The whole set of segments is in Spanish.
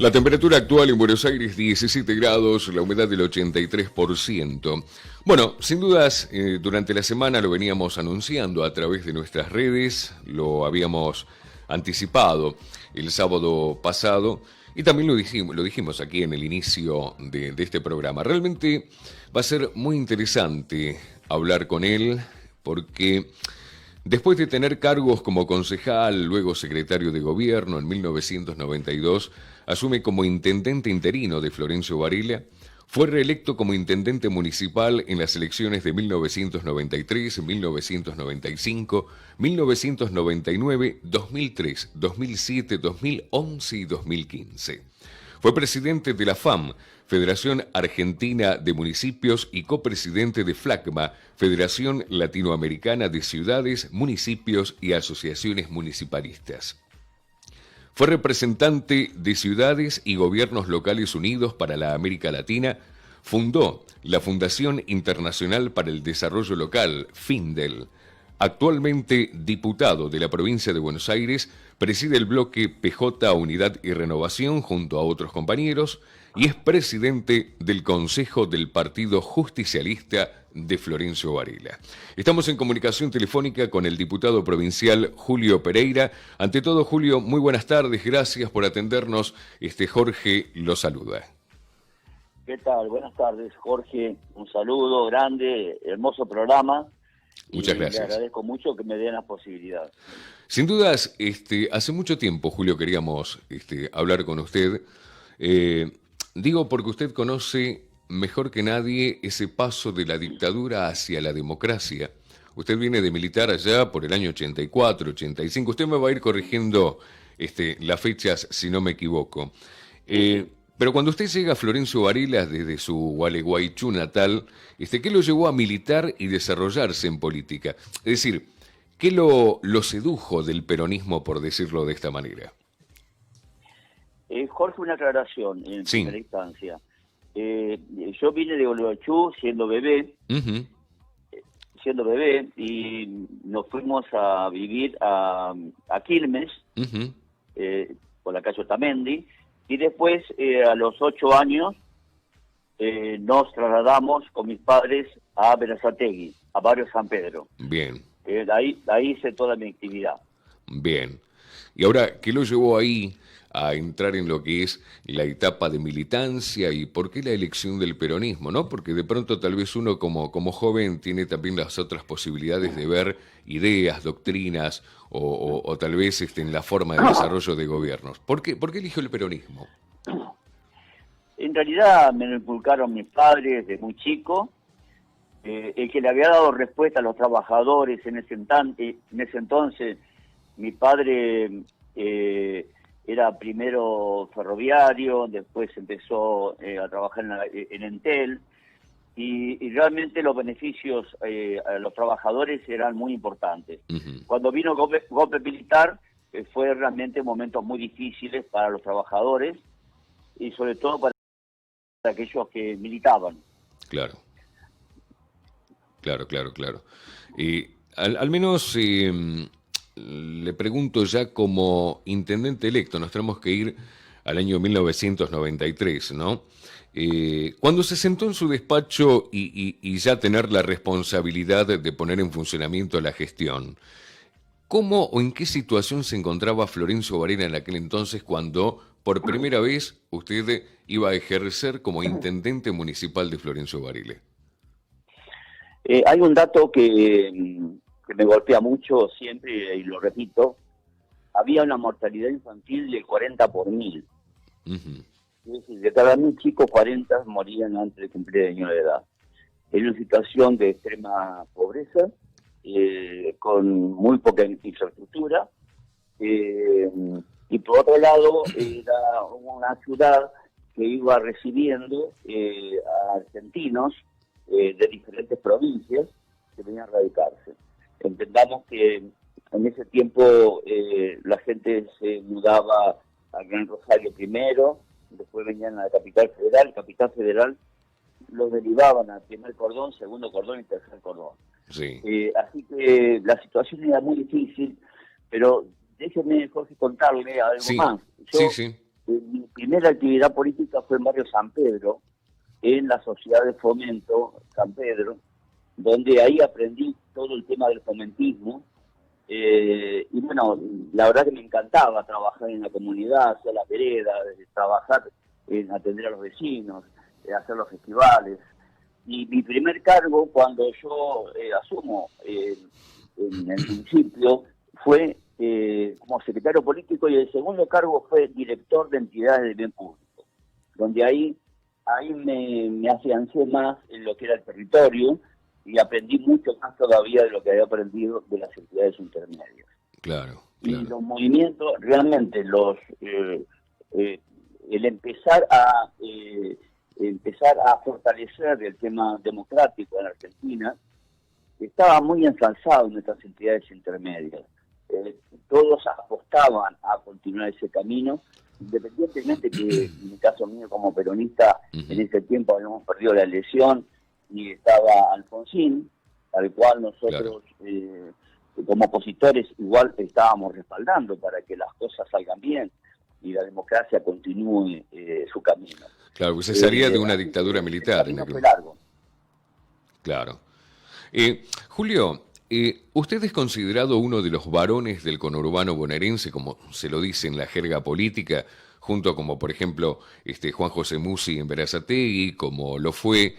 La temperatura actual en Buenos Aires 17 grados, la humedad del 83%. Bueno, sin dudas, durante la semana lo veníamos anunciando a través de nuestras redes, lo habíamos anticipado el sábado pasado y también lo dijimos aquí en el inicio de este programa. Realmente va a ser muy interesante hablar con él porque después de tener cargos como concejal, luego secretario de gobierno en 1992, asume como intendente interino de Florencio Varela, fue reelecto como intendente municipal en las elecciones de 1993, 1995, 1999, 2003, 2007, 2011 y 2015. Fue presidente de la FAM, Federación Argentina de Municipios, y copresidente de FLACMA, Federación Latinoamericana de Ciudades, Municipios y Asociaciones Municipalistas. Fue representante de Ciudades y Gobiernos Locales Unidos para la América Latina, fundó la Fundación Internacional para el Desarrollo Local, FINDEL. Actualmente diputado de la provincia de Buenos Aires, preside el bloque PJ Unidad y Renovación junto a otros compañeros y es presidente del Consejo del Partido Justicialista de Florencio Varela. Estamos en comunicación telefónica con el diputado provincial Julio Pereira. Ante todo, Julio, muy buenas tardes, gracias por atendernos. Jorge lo saluda. ¿Qué tal? Buenas tardes, Jorge. Un saludo grande, hermoso programa. Muchas gracias. Le agradezco mucho que me den la posibilidad. Sin dudas, hace mucho tiempo, Julio, queríamos hablar con usted. Digo porque usted conoce mejor que nadie ese paso de la dictadura hacia la democracia. Usted viene de militar allá por el año 84, 85. Usted me va a ir corrigiendo las fechas si no me equivoco. Pero cuando usted llega a Florencio Varela desde su Gualeguaychú natal, ¿qué lo llevó a militar y desarrollarse en política? Es decir, ¿qué lo sedujo del peronismo, por decirlo de esta manera? Jorge, una aclaración en Sí. primera instancia. Yo vine de Gualeguaychú siendo bebé, y nos fuimos a vivir a Quilmes, por la calle Otamendi, y después, a los 8 años, nos trasladamos con mis padres a Berazategui, a Barrio San Pedro. Bien. Ahí hice toda mi actividad. Bien. Y ahora, ¿qué lo llevó ahí a entrar en lo que es la etapa de militancia y por qué la elección del peronismo, ¿no? Porque de pronto tal vez uno como joven tiene también las otras posibilidades de ver ideas, doctrinas o tal vez en la forma de desarrollo de gobiernos. ¿Por qué eligió el peronismo? En realidad me lo inculcaron mis padres desde muy chico. El que le había dado respuesta a los trabajadores en ese entonces, mi padre era primero ferroviario, después empezó a trabajar en Entel, y realmente los beneficios a los trabajadores eran muy importantes. Cuando vino el golpe militar, fue realmente momentos muy difíciles para los trabajadores y sobre todo para aquellos que militaban. Claro. Al menos le pregunto ya como intendente electo, nos tenemos que ir al año 1993, ¿no? Cuando se sentó en su despacho y ya tener la responsabilidad de poner en funcionamiento la gestión, ¿cómo o en qué situación se encontraba Florencio Varela en aquel entonces cuando por primera vez usted iba a ejercer como intendente municipal de Florencio Varela? Hay un dato que me golpea mucho siempre, y lo repito: había una mortalidad infantil del 40 por 1000. Es decir, de cada 1000 chicos, 40 morían antes de cumplir el año de edad. En una situación de extrema pobreza, con muy poca infraestructura, y por otro lado era una ciudad que iba recibiendo a argentinos de diferentes provincias que venían a radicarse. Entendamos que en ese tiempo la gente se mudaba a Gran Rosario primero, después venían a la Capital Federal los derivaban al primer cordón, segundo cordón y tercer cordón. Sí. Así que la situación era muy difícil, pero déjeme, Jorge, contarle algo más. Yo, Sí. mi primera actividad política fue en Barrio San Pedro, en la Sociedad de Fomento San Pedro, donde ahí aprendí todo el tema del fomentismo. Y bueno, la verdad que me encantaba trabajar en la comunidad, hacer las veredas, trabajar en atender a los vecinos, hacer los festivales. Y mi primer cargo cuando yo asumo en el municipio fue como secretario político, y el segundo cargo fue director de entidades de bien público, donde ahí me afiancé más en lo que era el territorio y aprendí mucho más todavía de lo que había aprendido de las entidades intermedias. Claro, Y claro. los movimientos, realmente el empezar a fortalecer el tema democrático en Argentina estaba muy ensalzado en nuestras entidades intermedias. Todos apostaban a continuar ese camino, independientemente que en el caso mío como peronista, en ese tiempo habíamos perdido la elección y estaba Alfonsín, al cual nosotros como opositores igual estábamos respaldando para que las cosas salgan bien y la democracia continúe su camino. Claro, pues se salía de una dictadura militar. El camino fue largo. Claro. Julio, usted es considerado uno de los varones del conurbano bonaerense, como se lo dice en la jerga política, junto como por ejemplo Juan José Musi en Berazategui, como lo fue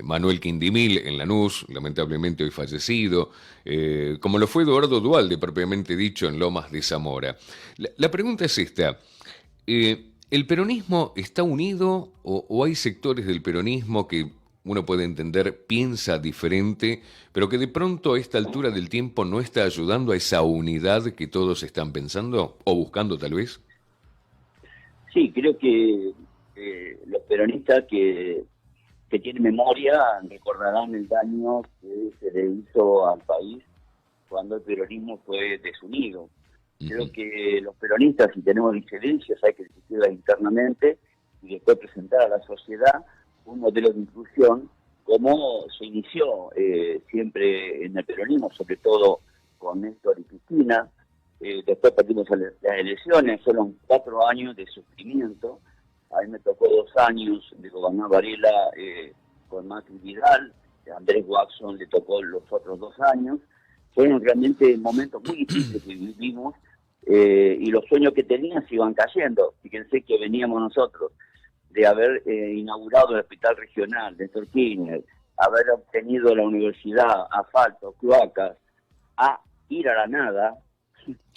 Manuel Quindimil en Lanús, lamentablemente hoy fallecido, como lo fue Eduardo Duhalde, propiamente dicho, en Lomas de Zamora. La pregunta es esta. ¿El peronismo está unido o hay sectores del peronismo que uno puede entender piensa diferente, pero que de pronto a esta altura del tiempo no está ayudando a esa unidad que todos están pensando o buscando tal vez? Sí, creo que los peronistas que tienen memoria recordarán el daño que se le hizo al país cuando el peronismo fue desunido. Creo que los peronistas, si tenemos diferencias, hay que discutirlas internamente y después presentar a la sociedad un modelo de inclusión, como se inició siempre en el peronismo, sobre todo con Néstor y Cristina. Después perdimos las elecciones, fueron 4 años de sufrimiento. A mí me tocó 2 años de gobernar Varela con Macri y Vidal. A Andrés Watson le tocó los otros 2 años. Fueron realmente momentos muy difíciles que vivimos, y los sueños que tenían se iban cayendo. Fíjense que veníamos nosotros de haber inaugurado el hospital regional de Kirchner, haber obtenido la universidad, asfalto, cloacas, a ir a la nada.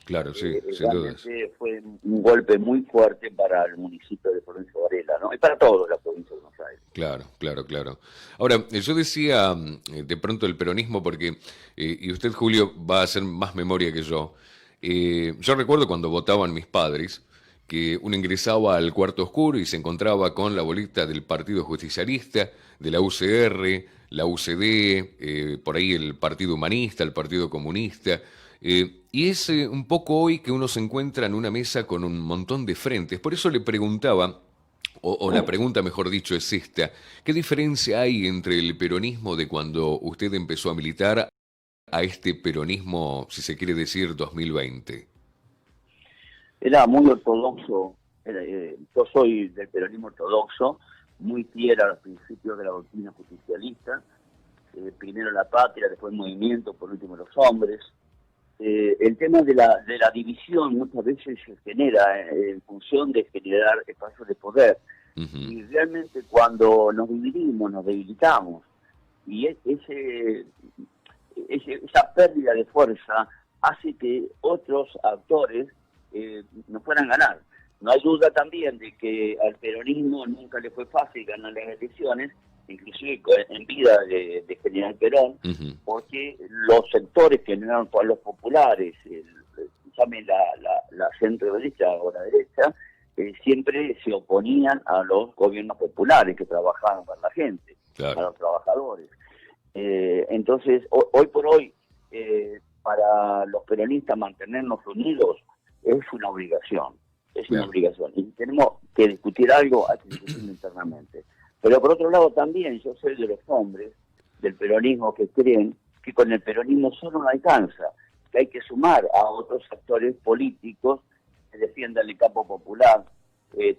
Claro, sí, sin dudas. Fue un golpe muy fuerte para el municipio de Florencio Varela, ¿no? Y para toda la provincia de Buenos Aires. Claro, claro, claro. Ahora, yo decía de pronto el peronismo porque, y usted, Julio, va a hacer más memoria que yo. Yo recuerdo cuando votaban mis padres, que uno ingresaba al cuarto oscuro y se encontraba con la boleta del Partido Justicialista, de la UCR, la UCD, por ahí el Partido Humanista, el Partido Comunista. Y es un poco hoy que uno se encuentra en una mesa con un montón de frentes. Por eso le preguntaba, o la pregunta mejor dicho es esta, ¿qué diferencia hay entre el peronismo de cuando usted empezó a militar a este peronismo, si se quiere decir, 2020? Era muy ortodoxo, yo soy del peronismo ortodoxo, muy fiel a los principios de la doctrina justicialista, primero la patria, después el movimiento, por último los hombres. El tema de la división muchas veces se genera en función de generar espacios de poder. Y realmente cuando nos dividimos, nos debilitamos. Y esa pérdida de fuerza hace que otros actores nos puedan ganar. No hay duda también de que al peronismo nunca le fue fácil ganar las elecciones, inclusive en vida de General Perón, porque los sectores que no eran los populares, llamen la centro derecha o la derecha, siempre se oponían a los gobiernos populares que trabajaban para la gente, claro, para los trabajadores. Entonces, hoy por hoy, para los peronistas mantenernos unidos es una obligación, una obligación. Y tenemos que discutir algo, hay que discutirlo internamente. Pero por otro lado también yo soy de los hombres del peronismo que creen que con el peronismo solo no alcanza, que hay que sumar a otros actores políticos que defiendan el campo popular,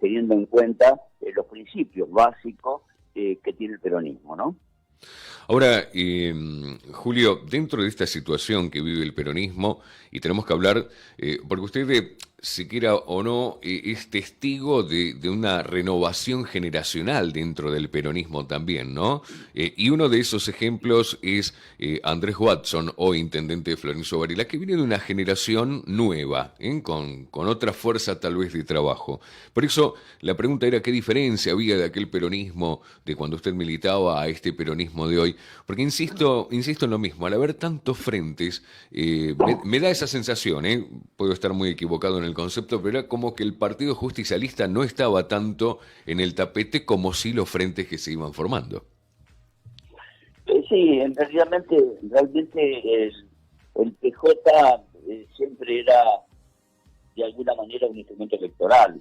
teniendo en cuenta los principios básicos que tiene el peronismo, ¿no? Ahora, Julio, dentro de esta situación que vive el peronismo, y tenemos que hablar, porque usted, si quiera o no, es testigo de una renovación generacional dentro del peronismo también, ¿no? Y uno de esos ejemplos es Andrés Watson, hoy intendente de Florencio Varela, que viene de una generación nueva, con otra fuerza tal vez de trabajo. Por eso, la pregunta era qué diferencia había de aquel peronismo de cuando usted militaba a este peronismo de hoy. Porque insisto en lo mismo, al haber tantos frentes, me da esa sensación, puedo estar muy equivocado en el concepto, pero era como que el Partido Justicialista no estaba tanto en el tapete como sí los frentes que se iban formando. Sí, realmente el PJ siempre era de alguna manera un instrumento electoral.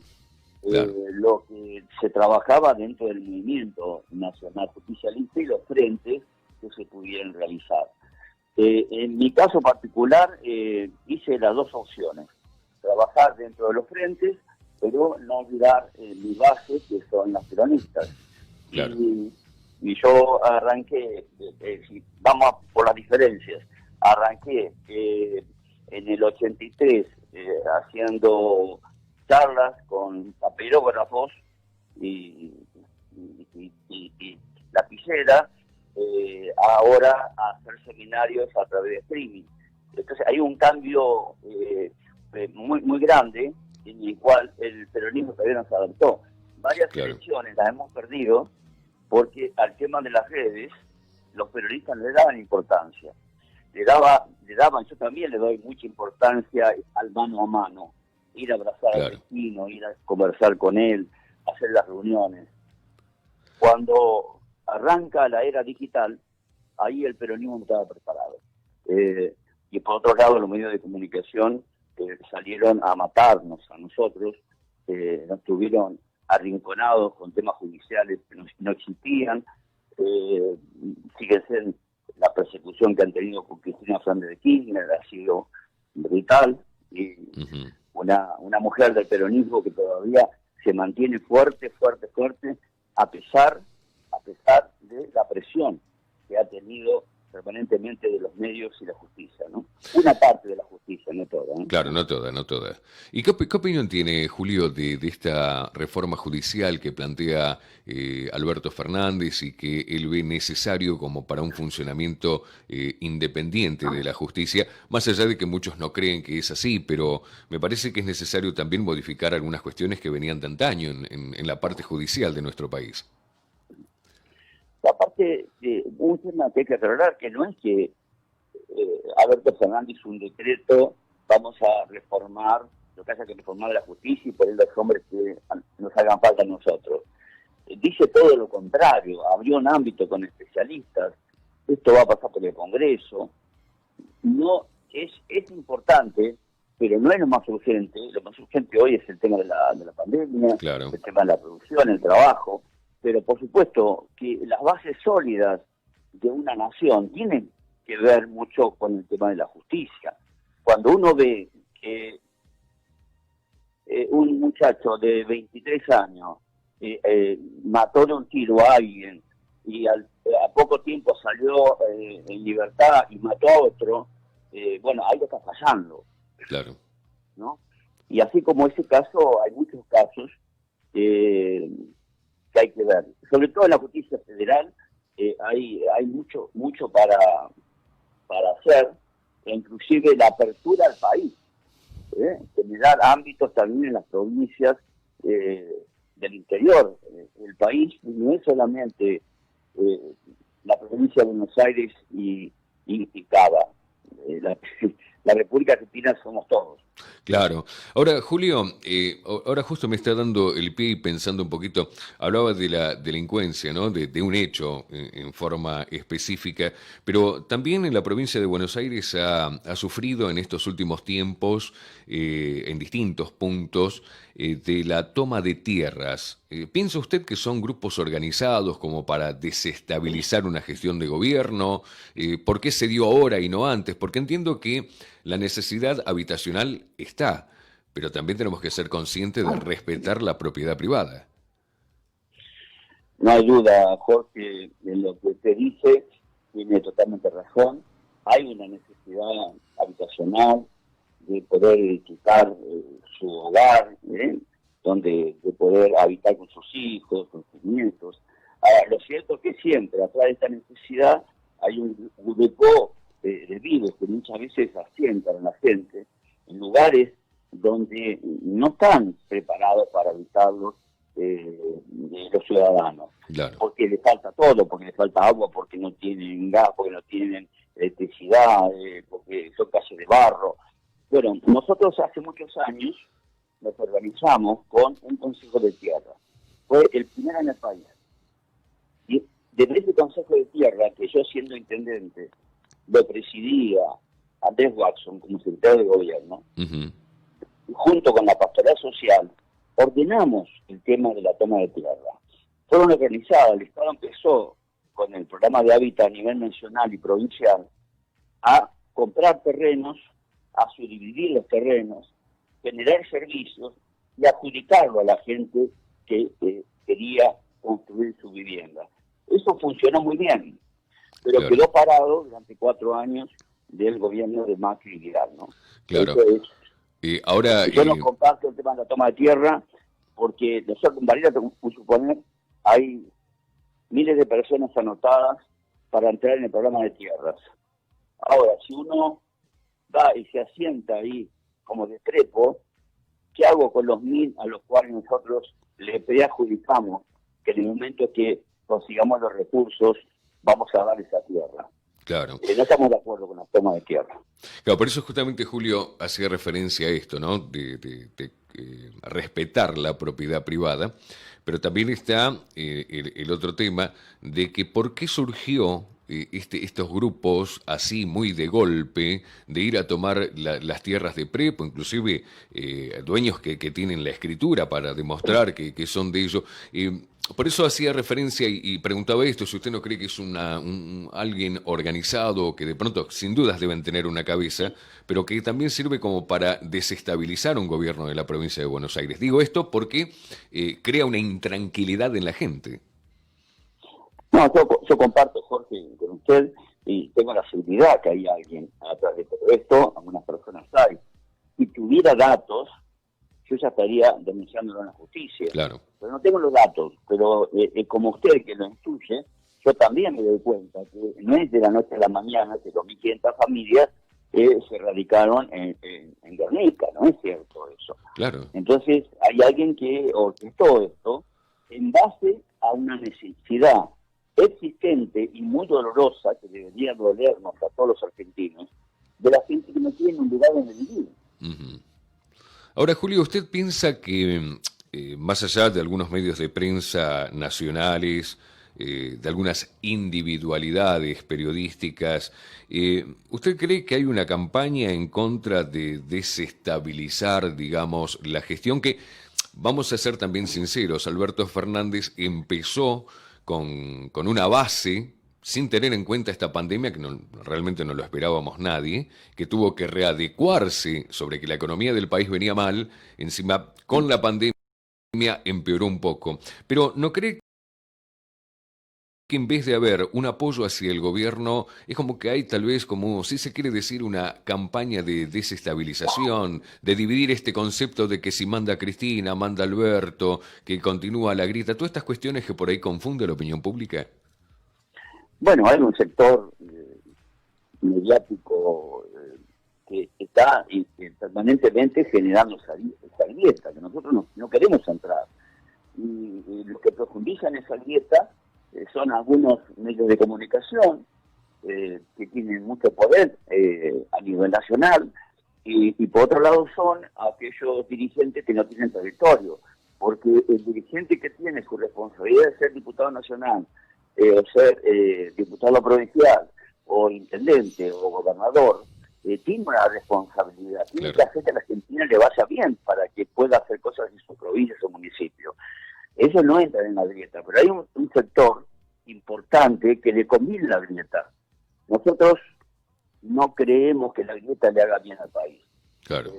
Claro. Lo que se trabajaba dentro del movimiento nacional justicialista y los frentes que se pudieran realizar. En mi caso particular hice las dos opciones, trabajar dentro de los frentes, pero no olvidar mi base, que son las peronistas. Claro. Y yo arranqué, si vamos por las diferencias, arranqué en el 83 haciendo charlas con papelógrafos y lapicera, ahora a hacer seminarios a través de streaming. Entonces hay un cambio muy grande en el cual el peronismo todavía no se adaptó. Varias elecciones las hemos perdido porque al tema de las redes los peronistas le daban importancia. Le daban, yo también le doy mucha importancia al mano a mano, ir a abrazar al vecino, ir a conversar con él, hacer las reuniones. Cuando arranca la era digital, ahí el peronismo no estaba preparado. Y por otro lado, los medios de comunicación salieron a matarnos a nosotros, nos tuvieron arrinconados con temas judiciales que no existían. Fíjense, la persecución que han tenido con Cristina Fernández de Kirchner ha sido brutal. Y una mujer del peronismo que todavía se mantiene fuerte, a pesar de la presión que ha tenido permanentemente de los medios y la justicia, ¿no? Una parte de la justicia, no toda, ¿no? Claro, no toda. ¿Y qué opinión tiene, Julio, de esta reforma judicial que plantea Alberto Fernández y que él ve necesario como para un funcionamiento independiente de la justicia? Más allá de que muchos no creen que es así, pero me parece que es necesario también modificar algunas cuestiones que venían de antaño en la parte judicial de nuestro país. Aparte, un tema que hay que aclarar, que no es que Alberto Fernández hizo un decreto, vamos a reformar lo que haya que reformar de la justicia y poner los hombres que nos hagan falta a nosotros. Dice todo lo contrario, abrió un ámbito con especialistas, esto va a pasar por el Congreso. No es importante, pero no es lo más urgente. Lo más urgente hoy es el tema de la pandemia, el tema de la producción, el trabajo. Pero por supuesto que las bases sólidas de una nación tienen que ver mucho con el tema de la justicia. Cuando uno ve que un muchacho de 23 años mató de un tiro a alguien y a poco tiempo salió en libertad y mató a otro, bueno, algo está fallando. Claro. ¿No? Y así como ese caso, hay muchos casos que hay que ver. Sobre todo en la justicia federal hay mucho para hacer, e inclusive la apertura al país, generar ámbitos también en las provincias del interior. El país no es solamente la provincia de Buenos Aires y Cava. La República Argentina somos todos. Claro. Ahora, Julio, ahora justo me está dando el pie y pensando un poquito, hablaba de la delincuencia, ¿no? De un hecho en forma específica, pero también en la provincia de Buenos Aires ha sufrido en estos últimos tiempos, en distintos puntos, de la toma de tierras. ¿Piensa usted que son grupos organizados como para desestabilizar una gestión de gobierno? ¿Por qué se dio ahora y no antes? Porque entiendo que la necesidad habitacional está, pero también tenemos que ser conscientes de respetar la propiedad privada. No hay duda, Jorge, en lo que usted dice, tiene totalmente razón. Hay una necesidad habitacional de poder edificar su hogar, donde de poder habitar con sus hijos, con sus nietos. Ahora, lo cierto es que siempre, atrás de esta necesidad, hay un grupo de vivos que muchas veces asientan a la gente en lugares donde no están preparados para habitarlos los ciudadanos. Claro. Porque les falta todo, porque les falta agua, porque no tienen gas, porque no tienen electricidad, porque son calles de barro. Bueno, nosotros hace muchos años nos organizamos con un consejo de tierra. Fue el primero en el país. Y desde ese consejo de tierra, que yo siendo intendente, lo presidía Andrés Watson como secretario de gobierno, junto con la pastoral social, ordenamos el tema de la toma de tierra. Fueron organizadas, el Estado empezó con el programa de hábitat a nivel nacional y provincial a comprar terrenos, a subdividir los terrenos, generar servicios y adjudicarlo a la gente que quería construir su vivienda. Eso funcionó muy bien, pero claro, quedó parado durante 4 años del gobierno de Macri y Vidal, ¿no? Claro. Ahora, yo no comparto el tema de la toma de tierra, porque nosotros en Varela, como suponer, hay miles de personas anotadas para entrar en el programa de tierras. Ahora, si uno va y se asienta ahí como de trepo, ¿qué hago con los 1000 a los cuales nosotros le preadjudicamos que en el momento que consigamos los recursos vamos a dar esa tierra? Claro. No estamos de acuerdo con la toma de tierra. Claro, por eso justamente Julio hacía referencia a esto, ¿no? De respetar la propiedad privada, pero también está el otro tema de que por qué surgió estos grupos así muy de golpe de ir a tomar las tierras de prepo, inclusive dueños que tienen la escritura para demostrar que son de ellos. Por eso hacía referencia y preguntaba esto, si usted no cree que es alguien organizado, que de pronto sin dudas deben tener una cabeza, pero que también sirve como para desestabilizar un gobierno de la provincia de Buenos Aires. Digo esto porque crea una intranquilidad en la gente. No, yo comparto, Jorge, con usted, y tengo la seguridad que hay alguien atrás de todo esto, algunas personas hay. Si tuviera datos, yo ya estaría denunciándolo en la justicia. Claro. Pero no tengo los datos, pero como usted que lo instruye, yo también me doy cuenta que no es de la noche a la mañana que 2.500 familias se radicaron en Guernica, no es cierto eso. Claro. Entonces hay alguien que orquestó esto en base a una necesidad existente y muy dolorosa que debería dolernos a todos los argentinos, de la gente que no tiene un lugar donde vivir. Uh-huh. Ahora, Julio, ¿usted piensa que más allá de algunos medios de prensa nacionales, de algunas individualidades periodísticas, ¿usted cree que hay una campaña en contra de desestabilizar, digamos, la gestión que, vamos a ser también sinceros, Alberto Fernández empezó con una base sin tener en cuenta esta pandemia, que realmente no lo esperábamos nadie, que tuvo que readecuarse sobre que la economía del país venía mal, encima con la pandemia empeoró un poco. Pero ¿no cree que en vez de haber un apoyo hacia el gobierno, es como que hay tal vez como, si se quiere decir, una campaña de desestabilización, de dividir este concepto de que si manda Cristina, manda Alberto, que continúa la grita, todas estas cuestiones que por ahí confunden la opinión pública? Bueno, hay un sector mediático que está permanentemente generando esa grieta, que nosotros no queremos entrar. Y los que profundizan esa grieta son algunos medios de comunicación que tienen mucho poder a nivel nacional, y por otro lado son aquellos dirigentes que no tienen territorio, porque el dirigente que tiene su responsabilidad de ser diputado nacional, o ser diputado provincial, o intendente, o gobernador, tiene una responsabilidad, tiene que hacer que a la Argentina le vaya bien para que pueda hacer cosas en su provincia, su municipio. Eso no entra en la grieta, pero hay un sector importante que le conviene la grieta. Nosotros no creemos que la grieta le haga bien al país. Claro.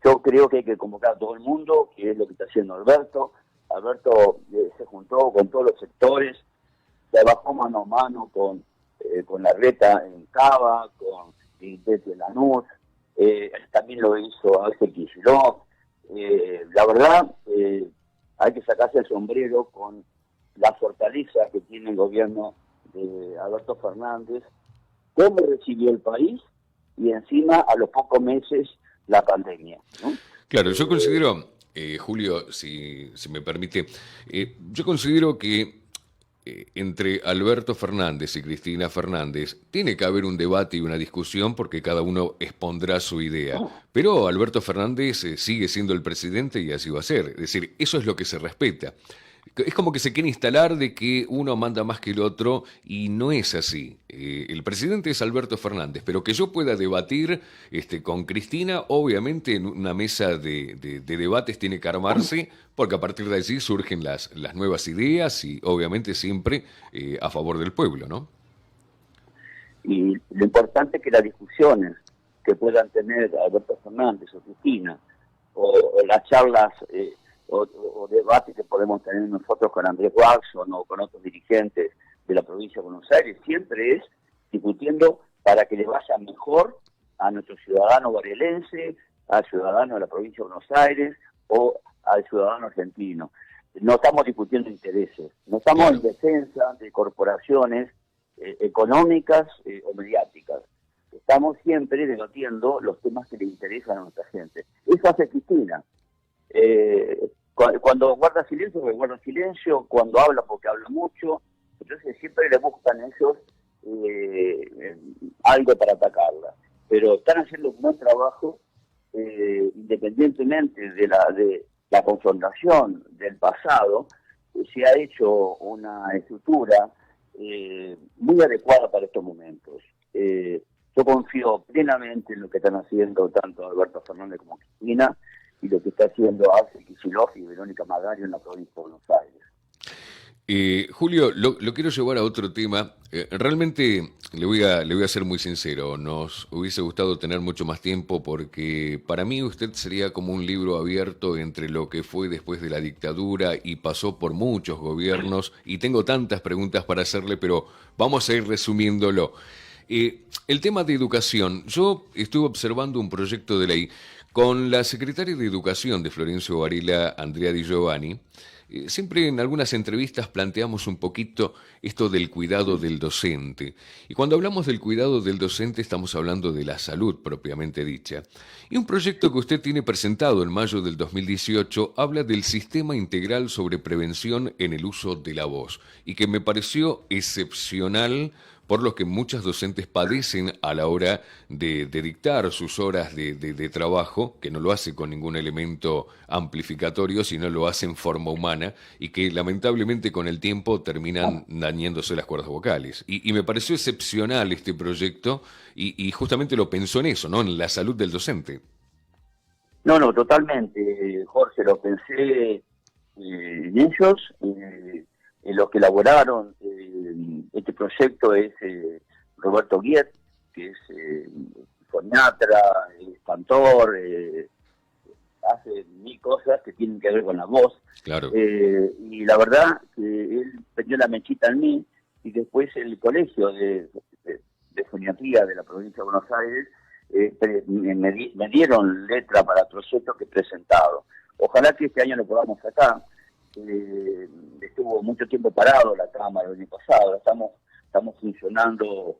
Yo creo que hay que convocar a todo el mundo, que es lo que está haciendo Alberto. Alberto se juntó con todos los sectores, trabajó mano a mano con la reta en Cava, con Tete Lanús, también lo hizo Axel Kicillof. La verdad, hay que sacarse el sombrero con la fortaleza que tiene el gobierno de Alberto Fernández, cómo recibió el país y encima a los pocos meses la pandemia, ¿no? Claro, yo considero, Julio, si me permite, yo considero que entre Alberto Fernández y Cristina Fernández tiene que haber un debate y una discusión porque cada uno expondrá su idea. Pero Alberto Fernández sigue siendo el presidente y así va a ser. Es decir, eso es lo que se respeta. Es como que se quiere instalar de que uno manda más que el otro y no es así. El presidente es Alberto Fernández, pero que yo pueda debatir con Cristina, obviamente en una mesa de debates tiene que armarse, porque a partir de allí surgen las nuevas ideas y obviamente siempre a favor del pueblo, ¿no? Y lo importante es que las discusiones que puedan tener Alberto Fernández o Cristina, o las charlas o debates que podemos tener nosotros con Andrés Watson o con otros dirigentes de la provincia de Buenos Aires, siempre es discutiendo para que le vaya mejor a nuestro ciudadano barrielense, al ciudadano de la provincia de Buenos Aires o al ciudadano argentino. No estamos discutiendo intereses, no estamos en defensa de corporaciones económicas o mediáticas. Estamos siempre debatiendo los temas que le interesan a nuestra gente. Eso hace Cristina. Cuando guarda silencio, porque guarda silencio, cuando habla, porque habla mucho, entonces siempre le buscan ellos algo para atacarla. Pero están haciendo un buen trabajo, independientemente de la confrontación del pasado, se ha hecho una estructura muy adecuada para estos momentos. Yo confío plenamente en lo que están haciendo tanto Alberto Fernández como Cristina, y lo que está haciendo Axel Kicillof y Verónica Magario en la provincia de Buenos Aires. Julio, lo quiero llevar a otro tema. Realmente le voy a ser muy sincero. Nos hubiese gustado tener mucho más tiempo porque para mí usted sería como un libro abierto entre lo que fue después de la dictadura y pasó por muchos gobiernos. Y tengo tantas preguntas para hacerle, pero vamos a ir resumiéndolo. El tema de educación. Yo estuve observando un proyecto de ley con la secretaria de Educación de Florencio Varela, Andrea Di Giovanni. Siempre en algunas entrevistas planteamos un poquito esto del cuidado del docente. Y cuando hablamos del cuidado del docente estamos hablando de la salud propiamente dicha. Y un proyecto que usted tiene presentado en mayo del 2018 habla del Sistema Integral sobre Prevención en el Uso de la Voz y que me pareció excepcional por lo que muchas docentes padecen a la hora de dictar sus horas de trabajo, que no lo hace con ningún elemento amplificatorio, sino lo hace en forma humana, y que lamentablemente con el tiempo terminan dañándose las cuerdas vocales. Y me pareció excepcional este proyecto, y justamente lo pensó en eso, ¿no? En la salud del docente. No, totalmente, Jorge, lo pensé en ellos, en los que elaboraron este proyecto es Roberto Guiet, que es foniatra, es cantor, hace mil cosas que tienen que ver con la voz. Claro. Y la verdad que él prendió la mechita en mí, y después el colegio de foniatría de la provincia de Buenos Aires me dieron letra para el proyecto que he presentado. Ojalá que este año lo podamos sacar. Estuvo mucho tiempo parado la Cámara el año pasado, estamos funcionando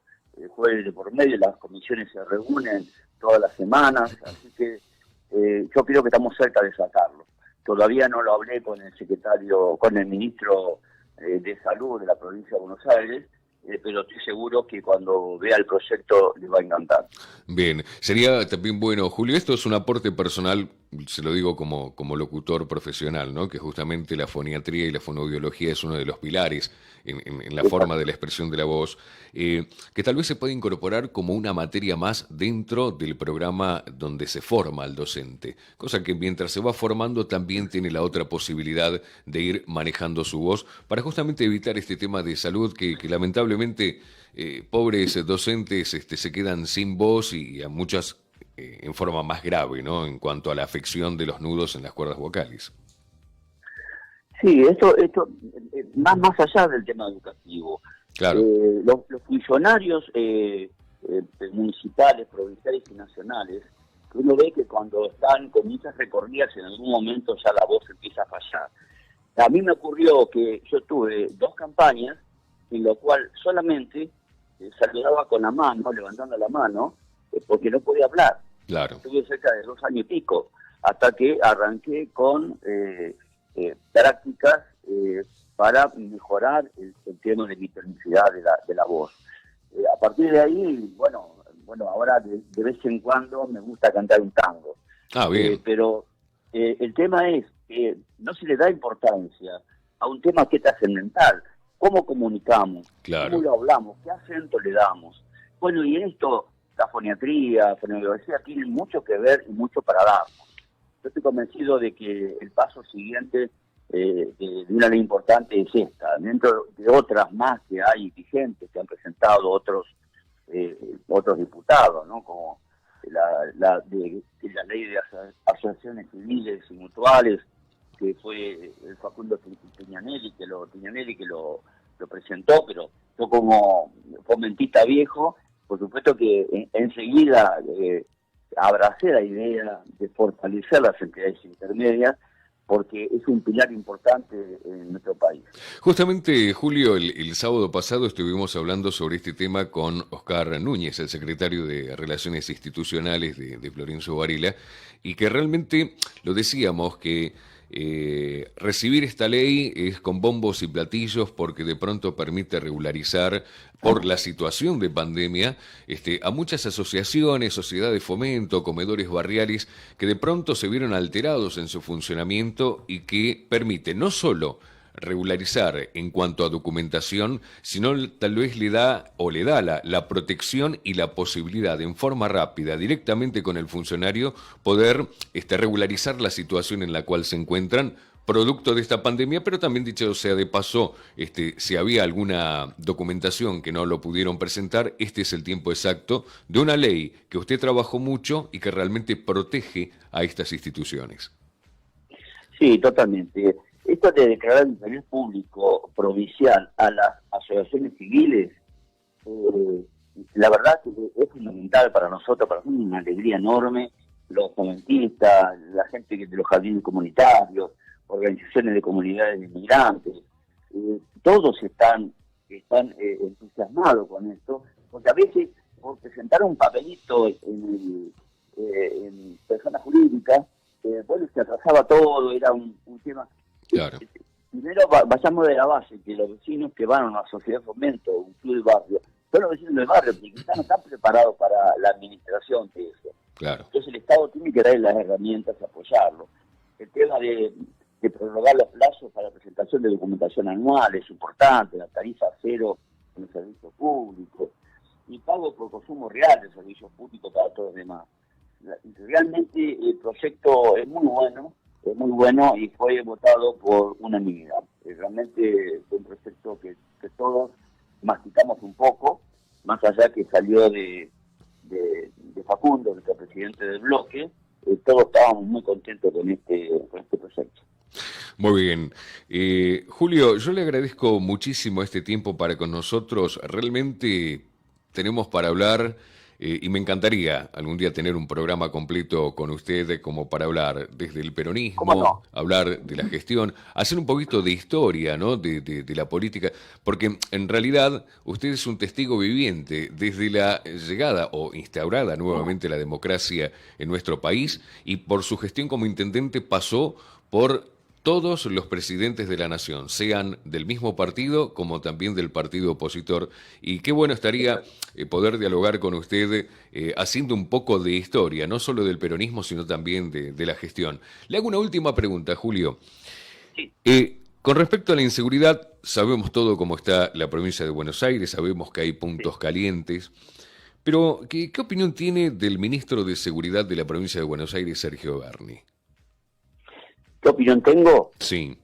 jueves de por medio, las comisiones se reúnen todas las semanas, así que yo creo que estamos cerca de sacarlo. Todavía no lo hablé con el ministro de Salud de la provincia de Buenos Aires, pero estoy seguro que cuando vea el proyecto le va a encantar. Bien, sería también bueno, Julio, esto es un aporte personal, se lo digo como locutor profesional, ¿no? Que justamente la foniatría y la fonoaudiología es uno de los pilares en la forma de la expresión de la voz, que tal vez se puede incorporar como una materia más dentro del programa donde se forma al docente, cosa que mientras se va formando también tiene la otra posibilidad de ir manejando su voz para justamente evitar este tema de salud que lamentablemente pobres docentes se quedan sin voz y a muchas en forma más grave, ¿no? En cuanto a la afección de los nudos en las cuerdas vocales. Sí, esto más allá del tema educativo. Claro. Los funcionarios municipales, provinciales y nacionales, uno ve que cuando están con muchas recorridas en algún momento ya la voz empieza a fallar. A mí me ocurrió que yo tuve 2 campañas en lo cual solamente saludaba con la mano, levantando la mano, porque no podía hablar. Claro. Estuve cerca de 2 años y pico, hasta que arranqué con prácticas para mejorar el tema de mi tonicidad de la voz. A partir de ahí, bueno, ahora de vez en cuando me gusta cantar un tango. Ah, bien. Pero el tema es que no se le da importancia a un tema que es trascendental. ¿Cómo comunicamos? Claro. ¿Cómo lo hablamos? ¿Qué acento le damos? Bueno, y en esto la foniatría, fonoaudiología tienen mucho que ver y mucho para dar. Yo estoy convencido de que el paso siguiente de una ley importante es esta, dentro de otras más que hay vigentes, que han presentado otros diputados, ¿no? Como la ley de asociaciones civiles y mutuales, que fue el Facundo Piñanelli que lo presentó, pero yo como fomentista viejo, por supuesto que enseguida abracé la idea de fortalecer las entidades intermedias, porque es un pilar importante en nuestro país. Justamente, Julio, el sábado pasado estuvimos hablando sobre este tema con Oscar Núñez, el secretario de Relaciones Institucionales de Florencio Varela, y que realmente lo decíamos que recibir esta ley es con bombos y platillos porque de pronto permite regularizar por la situación de pandemia a muchas asociaciones, sociedades de fomento, comedores barriales que de pronto se vieron alterados en su funcionamiento y que permite no solo regularizar en cuanto a documentación, sino tal vez le da la protección y la posibilidad de, en forma rápida, directamente con el funcionario, poder regularizar la situación en la cual se encuentran, producto de esta pandemia, pero también, dicho sea de paso, si había alguna documentación que no lo pudieron presentar, este es el tiempo exacto de una ley que usted trabajó mucho y que realmente protege a estas instituciones. Sí, totalmente. Esto de declarar el interés público provincial a las asociaciones civiles, la verdad que es fundamental para nosotros, para nosotros es una alegría enorme. Los fomentistas, la gente de los jardines comunitarios, organizaciones de comunidades de inmigrantes, todos están entusiasmados con esto, porque a veces por presentar un papelito en persona jurídica, se atrasaba todo, era un tema. Claro. Primero vayamos de la base, que los vecinos que van a una sociedad de fomento, un club de barrio, son los vecinos del barrio, porque quizás no están preparados para la administración de eso. Claro. Entonces el Estado tiene que darle las herramientas a apoyarlo. El tema de prorrogar los plazos para presentación de documentación anual es importante, la tarifa cero en los servicios públicos, y pago por consumo real de servicios públicos para todos los demás. Realmente el proyecto es muy bueno y fue votado por unanimidad. Realmente fue un proyecto que todos masticamos un poco, más allá que salió de Facundo, nuestro presidente del bloque, todos estábamos muy contentos con este proyecto. Muy bien. Julio, yo le agradezco muchísimo este tiempo para con nosotros. Realmente tenemos para hablar y me encantaría algún día tener un programa completo con usted como para hablar desde el peronismo, no, hablar de la gestión, hacer un poquito de historia, ¿no? de la política, porque en realidad usted es un testigo viviente desde la llegada o instaurada nuevamente la democracia en nuestro país y por su gestión como intendente pasó por todos los presidentes de la nación, sean del mismo partido como también del partido opositor. Y qué bueno estaría poder dialogar con usted haciendo un poco de historia, no solo del peronismo, sino también de la gestión. Le hago una última pregunta, Julio. Con respecto a la inseguridad, sabemos todo cómo está la provincia de Buenos Aires, sabemos que hay puntos calientes, pero ¿qué opinión tiene del ministro de Seguridad de la provincia de Buenos Aires, Sergio Berni? ¿Qué opinión tengo? Sí.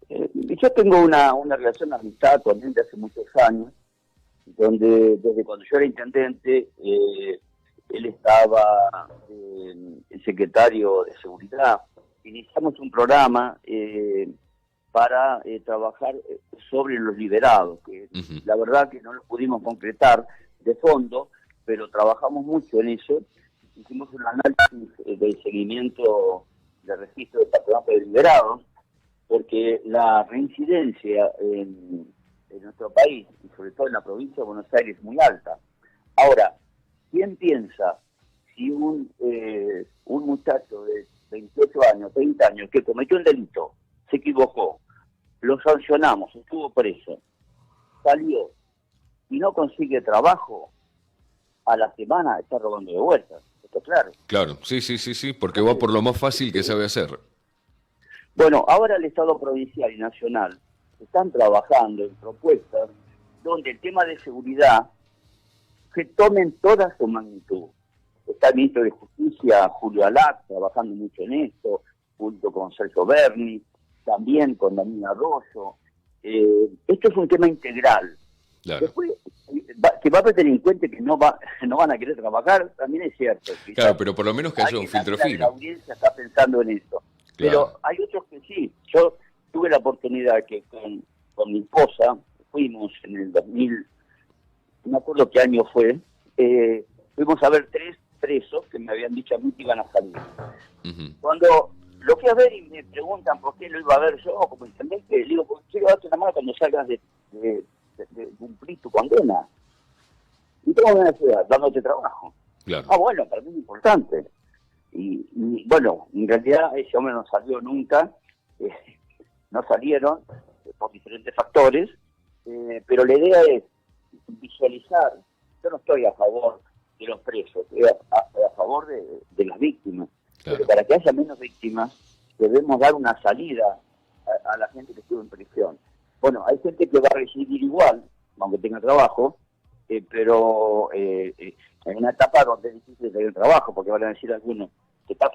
Yo tengo una relación de amistad con él de hace muchos años, donde desde cuando yo era intendente él estaba el secretario de Seguridad. Iniciamos un programa para trabajar sobre los liberados, que la verdad que no lo pudimos concretar de fondo, pero trabajamos mucho en eso. Hicimos un análisis del seguimiento de registro de patronato de liberados, porque la reincidencia en nuestro país, y sobre todo en la provincia de Buenos Aires, es muy alta. Ahora, ¿quién piensa si un muchacho de 28 años, 30 años, que cometió un delito, se equivocó, lo sancionamos, estuvo preso, salió y no consigue trabajo, a la semana está robando de vuelta? ¿Esto es claro? Claro, sí, porque va por lo más fácil que sabe hacer. Bueno, ahora el Estado provincial y nacional están trabajando en propuestas donde el tema de seguridad se tome en toda su magnitud. Está el ministro de Justicia, Julio Alac, trabajando mucho en esto, junto con Sergio Berni, también con Daniel Arroyo. Esto es un tema integral. Claro. Después, que va a tener en cuenta que no van a querer trabajar, también es cierto. Claro, pero por lo menos que haya un filtro fino. La audiencia está pensando en esto. Claro. Pero hay otros que sí. Yo tuve la oportunidad que con mi esposa fuimos en el 2000, no me acuerdo qué año fue, fuimos a ver 3 presos que me habían dicho a mí que iban a salir. Cuando lo fui a ver y me preguntan por qué lo iba a ver yo como intendente, le digo, porque quiero darte una mano cuando salgas de cumplir tu condena. ¿Y cómo me decía? Dándote trabajo. Claro. Bueno, para mí es importante. Y bueno, en realidad ese hombre no salió nunca, no salieron por diferentes factores, pero la idea es visualizar. Yo no estoy a favor de los presos, estoy a favor de las víctimas. Claro. Pero para que haya menos víctimas, debemos dar una salida a la gente que estuvo en prisión. Bueno, hay gente que va a recibir igual, aunque tenga trabajo, pero en una etapa donde es difícil tener trabajo, porque van a decir algunos, se está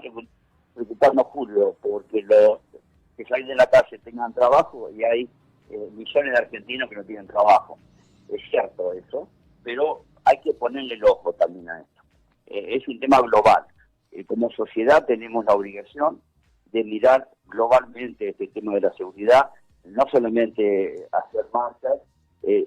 preocupando Julio porque los que salen de la calle tengan trabajo, y hay millones de argentinos que no tienen trabajo. Es cierto eso, pero hay que ponerle el ojo también a esto. Es un tema global. Como sociedad tenemos la obligación de mirar globalmente este tema de la seguridad, no solamente hacer marchas,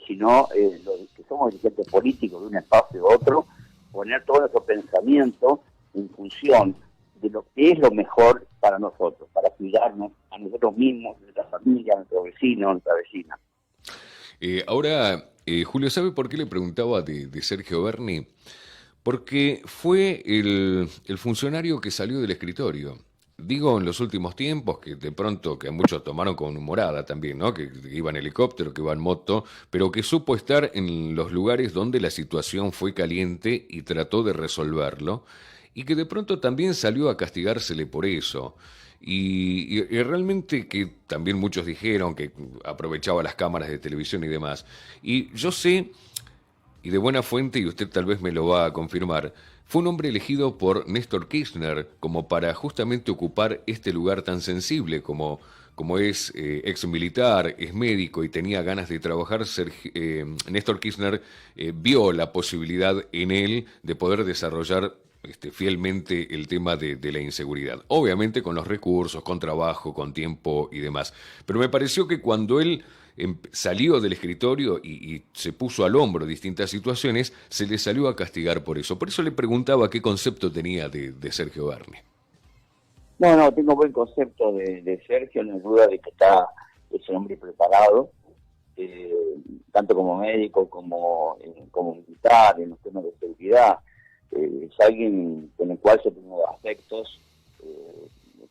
sino los que somos dirigentes políticos de un espacio u otro, poner todo nuestro pensamiento en función de lo que es lo mejor para nosotros, para cuidarnos a nosotros mismos, a nuestra familia, a nuestros vecinos, a nuestra vecina. Ahora, Julio, ¿sabe por qué le preguntaba de Sergio Berni? Porque fue el funcionario que salió del escritorio. Digo, en los últimos tiempos, que de pronto, que muchos tomaron con humorada también, ¿no? Que iba en helicóptero, que iba en moto, pero que supo estar en los lugares donde la situación fue caliente y trató de resolverlo, y que de pronto también salió a castigársele por eso. Y realmente que también muchos dijeron que aprovechaba las cámaras de televisión y demás. Y yo sé, y de buena fuente, y usted tal vez me lo va a confirmar, fue un hombre elegido por Néstor Kirchner como para justamente ocupar este lugar tan sensible como es ex militar, es médico y tenía ganas de trabajar. Néstor Kirchner vio la posibilidad en él de poder desarrollar fielmente el tema de la inseguridad. Obviamente con los recursos, con trabajo, con tiempo y demás. Pero me pareció que cuando él salió del escritorio y se puso al hombro distintas situaciones, se le salió a castigar por eso. Por eso le preguntaba qué concepto tenía de Sergio Berni. No, tengo buen concepto de Sergio, no hay duda de que es un hombre preparado, tanto como médico como militar, en los temas de seguridad. Es alguien con el cual yo tengo aspectos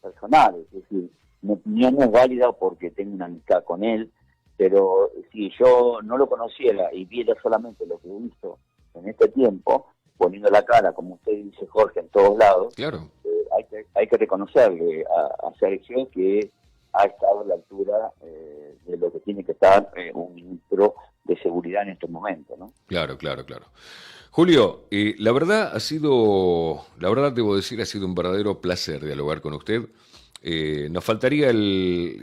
personales, es decir, mi opinión no es válida porque tengo una amistad con él, pero si yo no lo conociera y viera solamente lo que hizo en este tiempo, poniendo la cara, como usted dice, Jorge, en todos lados, claro. Hay que reconocerle a Sergio que ha estado a la altura de lo que tiene que estar un ministro de seguridad en estos momentos, ¿no? Claro. Julio, la verdad debo decir, ha sido un verdadero placer dialogar con usted. Nos faltaría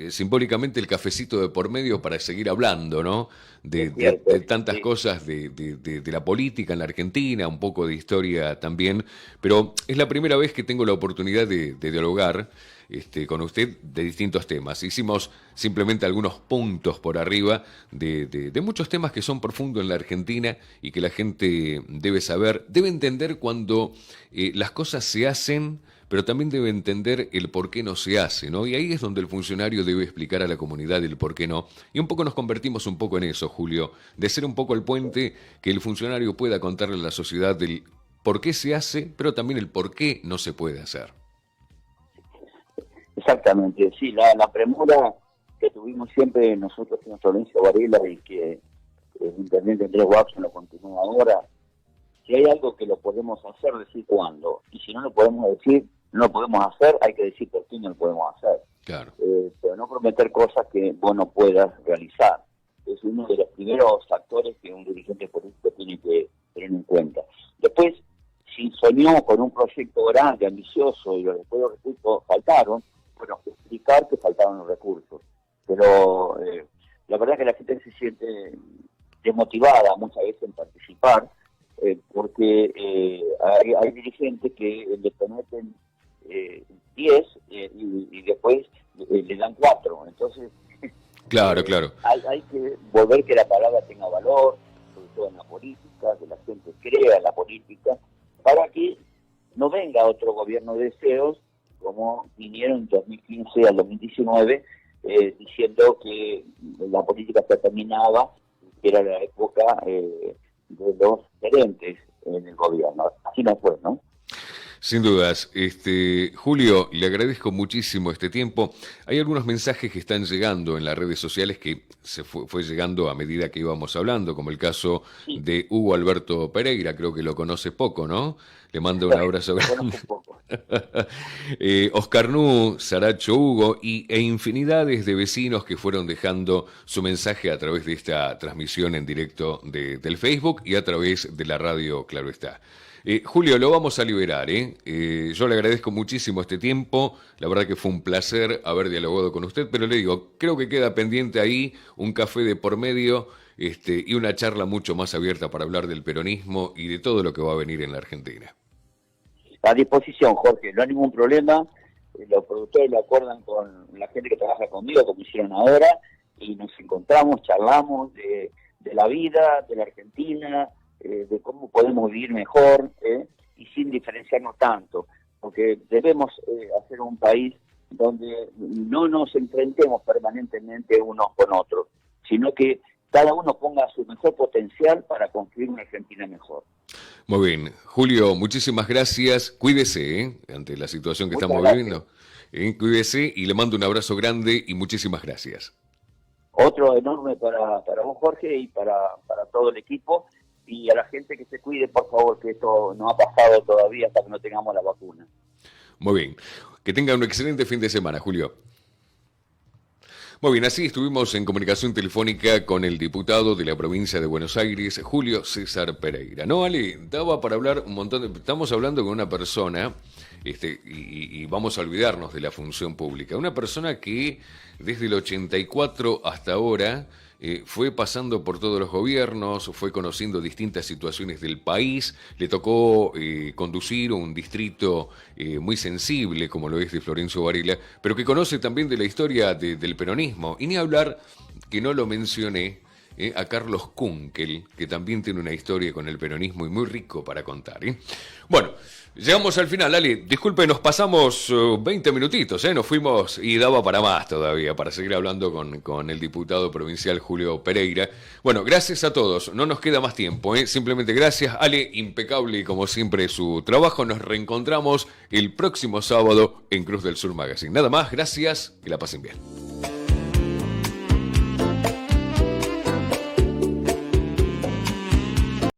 simbólicamente el cafecito de por medio para seguir hablando, ¿no? Es cierto, De tantas sí. cosas de la política en la Argentina, un poco de historia también, pero es la primera vez que tengo la oportunidad de dialogar con usted de distintos temas. Hicimos simplemente algunos puntos por arriba de muchos temas que son profundos en la Argentina y que la gente debe saber, debe entender cuando las cosas se hacen, pero también debe entender el por qué no se hace, ¿no? Y ahí es donde el funcionario debe explicar a la comunidad el por qué no. Y un poco nos convertimos un poco en eso, Julio, de ser un poco el puente que el funcionario pueda contarle a la sociedad del por qué se hace, pero también el por qué no se puede hacer. Exactamente, sí, la premura que tuvimos siempre nosotros en Florencio Varela y que el intendente Andrés Watson lo continúa ahora, si hay algo que lo podemos hacer, decir cuándo, y si no lo podemos decir, no lo podemos hacer, hay que decir por qué no lo podemos hacer. Claro. Pero no prometer cosas que vos no puedas realizar. Es uno de los primeros factores que un dirigente político tiene que tener en cuenta. Después, si soñó con un proyecto grande, ambicioso, y después los recursos faltaron, bueno, explicar que faltaron los recursos. Pero la verdad es que la gente se siente desmotivada muchas veces en participar, porque hay dirigentes que le prometen 10 y después le dan 4. Entonces, Claro, claro. hay que volver que la palabra tenga valor, sobre todo en la política, que la gente crea en la política, para que no venga otro gobierno de deseos, como vinieron en 2015 al 2019, diciendo que la política se terminaba, que era la época de los gerentes en el gobierno. Así no fue, ¿no? Sin dudas. Julio, le agradezco muchísimo este tiempo. Hay algunos mensajes que están llegando en las redes sociales que se fue llegando a medida que íbamos hablando, como el caso Sí, de Hugo Alberto Pereira, creo que lo conoce poco, ¿no? Le mando un abrazo grande. conozco un poco. Oscar Nú, Saracho Hugo e infinidades de vecinos que fueron dejando su mensaje a través de esta transmisión en directo del Facebook y a través de la radio, claro está. Julio, lo vamos a liberar, ¿eh? Yo le agradezco muchísimo este tiempo, la verdad que fue un placer haber dialogado con usted, pero le digo, creo que queda pendiente ahí un café de por medio y una charla mucho más abierta para hablar del peronismo y de todo lo que va a venir en la Argentina. A disposición, Jorge, no hay ningún problema. Los productores lo acuerdan con la gente que trabaja conmigo, como hicieron ahora, y nos encontramos, charlamos de la vida, de la Argentina, de cómo podemos vivir mejor, y sin diferenciarnos tanto, porque debemos hacer un país donde no nos enfrentemos permanentemente unos con otros, sino que cada uno ponga su mejor potencial para construir una Argentina mejor. Muy bien. Julio, muchísimas gracias. Cuídese, ante la situación que Muchas estamos gracias. viviendo. Cuídese y le mando un abrazo grande y muchísimas gracias. Otro enorme para vos, Jorge, y para todo el equipo, y a la gente que se cuide, por favor, que esto no ha pasado todavía hasta que no tengamos la vacuna. Muy bien. Que tenga un excelente fin de semana, Julio. Muy bien, así estuvimos en comunicación telefónica con el diputado de la provincia de Buenos Aires, Julio César Pereira. No, Ale, daba para hablar un montón de... Estamos hablando con una persona, y vamos a olvidarnos de la función pública, una persona que desde el 84 hasta ahora fue pasando por todos los gobiernos, fue conociendo distintas situaciones del país, le tocó conducir un distrito muy sensible como lo es de Florencio Varela, pero que conoce también de la historia del peronismo. Y ni hablar, que no lo mencioné, a Carlos Kunkel, que también tiene una historia con el peronismo y muy rico para contar. Bueno, llegamos al final, Ale. Disculpe, nos pasamos 20 minutitos, nos fuimos y daba para más todavía, para seguir hablando con el diputado provincial Julio Pereira. Bueno, gracias a todos, no nos queda más tiempo, simplemente gracias. Ale, impecable como siempre su trabajo. Nos reencontramos el próximo sábado en Cruz del Sur Magazine. Nada más, gracias, que la pasen bien.